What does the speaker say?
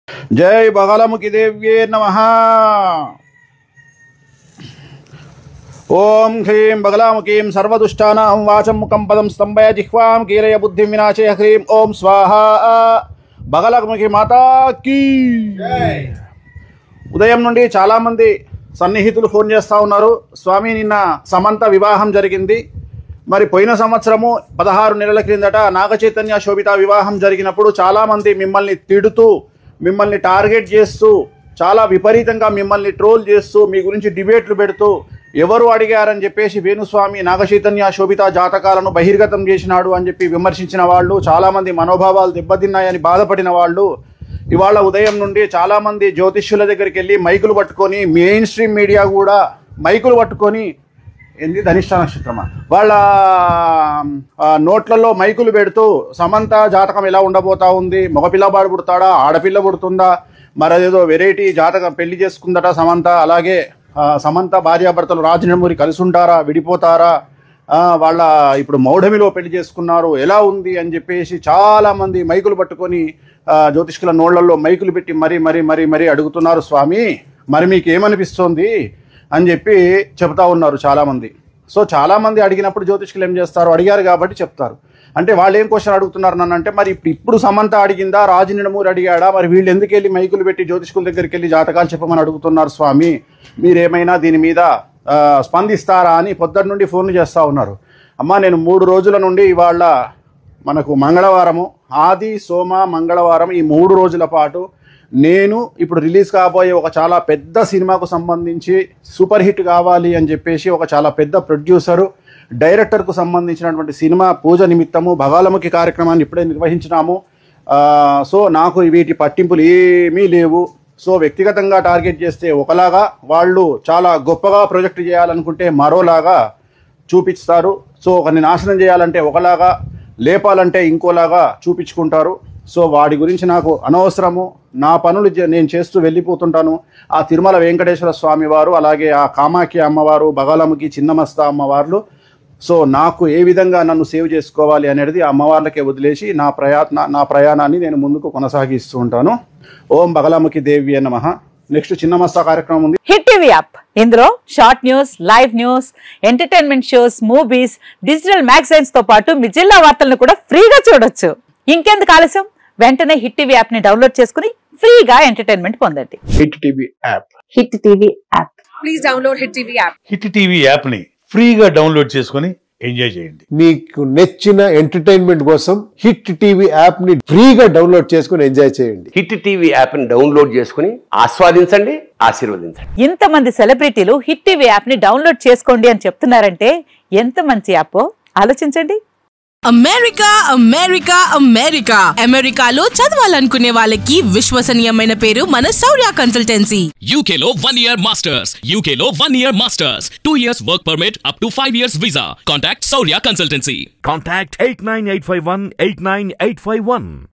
जय बगलामुखी देव्ये नमः। ओम ह्रीं बगलामुखीं सर्वदुष्टानां वाचं मुखं पदं स्तंभय जिह्वां कीलय बुद्धिं विनाशय ह्रीं ओम स्वाहा। बगलामुखी माता की ఉదయం నుండి చాలా మంది సన్నిహితులు ఫోన్ చేస్తూ ఉన్నారు. స్వామి నిన్న సమంత వివాహం జరిగింది. మరి పోయిన సంవత్సరము 16 నెలల క్రిందట నాగచైతన్య శోభిత వివాహం జరిగినప్పుడు చాలామంది మిమ్మల్ని తిడుతూ మిమ్మల్ని టార్గెట్ చేస్తూ చాలా విపరీతంగా మిమ్మల్ని ట్రోల్ చేస్తూ మీ గురించి డిబేట్లు పెడుతూ ఎవరు అడిగారని చెప్పేసి వేణుస్వామి నాగచైతన్య శోభిత జాతకాలను బహిర్గతం చేసినాడు అని చెప్పి విమర్శించిన వాళ్ళు, చాలామంది మనోభావాలు దెబ్బతిన్నాయని బాధపడిన వాళ్ళు ఇవాళ ఉదయం నుండి చాలామంది జ్యోతిష్యుల దగ్గరికి వెళ్ళి మైకులు పట్టుకొని, మెయిన్ స్ట్రీమ్ మీడియా కూడా మైకులు పట్టుకొని ధనిష్ట నక్షత్రమా వాళ్ళ నోట్లలో మైకులు పెడుతూ సమంత జాతకం ఎలా ఉండబోతా ఉంది, మగపిల్లవాడు పుడతాడా ఆడపిల్ల పుడుతుందా, మరదేదో వెరైటీ జాతకం పెళ్లి చేసుకుందట సమంత, అలాగే సమంత భార్యాభర్తలు రాజనమూరి కలిసి ఉంటారా విడిపోతారా, వాళ్ళ ఇప్పుడు మౌఢమిలో పెళ్లి చేసుకున్నారు ఎలా ఉంది అని చెప్పేసి చాలామంది మైకులు పట్టుకొని జ్యోతిష్కుల నోళ్లలో మైకులు పెట్టి మరీ మరీ మరీ మరీ అడుగుతున్నారు. స్వామి మరి మీకు ఏమనిపిస్తోంది అని చెప్పి చెప్తా ఉన్నారు చాలామంది. సో చాలామంది అడిగినప్పుడు జ్యోతిష్కులు ఏం చేస్తారు, అడిగారు కాబట్టి చెప్తారు. అంటే వాళ్ళు ఏం క్వశ్చన్ అడుగుతున్నారు నన్ను అంటే, మరి ఇప్పుడు సమంత అడిగిందా రాజనమూరి అడిగాడా, మరి వీళ్ళు ఎందుకు వెళ్ళి మైకులు పెట్టి జ్యోతిష్కుల దగ్గరికి వెళ్ళి జాతకాలు చెప్పమని అడుగుతున్నారు స్వామి, మీరేమైనా దీని మీద స్పందిస్తారా అని పొద్దున్న నుండి ఫోన్లు చేస్తూ ఉన్నారు. అమ్మ నేను 3 రోజుల నుండి ఇవాళ మనకు మంగళవారము ఆది సోమ మంగళవారం ఈ 3 రోజుల పాటు నేను ఇప్పుడు రిలీజ్ కాబోయే ఒక చాలా పెద్ద సినిమాకు సంబంధించి సూపర్ హిట్ కావాలి అని చెప్పేసి ఒక చాలా పెద్ద ప్రొడ్యూసరు డైరెక్టర్కు సంబంధించినటువంటి సినిమా పూజ నిమిత్తము బగలాముఖి కార్యక్రమాన్ని ఇప్పుడే నిర్వహించినాము. సో నాకు వీటి పట్టింపులు ఏమీ లేవు. సో వ్యక్తిగతంగా టార్గెట్ చేస్తే ఒకలాగా, వాళ్ళు చాలా గొప్పగా ప్రొజెక్ట్ చేయాలనుకుంటే మరోలాగా చూపిస్తారు. సో ఒకరిని నాశనం చేయాలంటే ఒకలాగా, లేపాలంటే ఇంకోలాగా చూపించుకుంటారు. సో వాడి గురించి నాకు అనవసరము. నా పనులు నేను చేస్తూ వెళ్ళిపోతుంటాను. ఆ తిరుమల వెంకటేశ్వర స్వామి వారు, అలాగే ఆ కామాఖ్య అమ్మవారు, బగలాముఖి చిన్నమస్తా అమ్మవార్లు, సో నాకు ఏ విధంగా నన్ను సేవ్ చేసుకోవాలి అనేది ఆ అమ్మవార్లకే వదిలేసి నా ప్రయాణాన్ని నేను ముందుకు కొనసాగిస్తూ ఉంటాను. ఓం బగలాముఖి దేవి నమః. నెక్స్ట్ చిన్నమస్తా కార్యక్రమం ఉంది. హిట్ టీవీ యాప్, ఇందులో short news, live news, entertainment shows, movies, digital magazines తో పాటు మీ జిల్లా వార్తలను కూడా ఫ్రీగా చూడొచ్చు. ఇంకెందుకు ఆలస్యం, వెంటనే హిట్ టీవీ యాప్ ని డౌన్లోడ్ చేసుకుని ఫ్రీగా ఎంటర్టైన్మెంట్ పొందండి. Hit TV app. Hit TV app. Please download hit TV app. Hit TV app ని ఫ్రీగా డౌన్లోడ్ చేసుకుని ఎంజాయ్ చేయండి. మీకు నచ్చిన ఎంటర్టైన్మెంట్ కోసం హిట్ టీవీ యాప్ ని ఫ్రీగా డౌన్లోడ్ చేసుకుని ఎంజాయ్ చేయండి. హిట్ టీవీ యాప్ ని డౌన్లోడ్ చేసుకుని ఆస్వాదించండి, ఆశీర్వదించండి. ఇంతమంది సెలబ్రిటీలు హిట్ టీవీ యాప్ ని డౌన్లోడ్ చేసుకోండి అని చెప్తున్నారంటే ఎంత మంచి యాప్ ఆలోచించండి. అమెరికా అమెరికా అమెరికా అమెరికాలో చదవాలనుకునే వాళ్ళకి విశ్వసనీయమైన పేరు మన శౌర్య కన్సల్టెన్సీ. UK లో 1 year masters, UK లో 1 year masters, 2 years work permit up to 5 years visa. Contact Saurya Consultancy. Contact 89851 89851.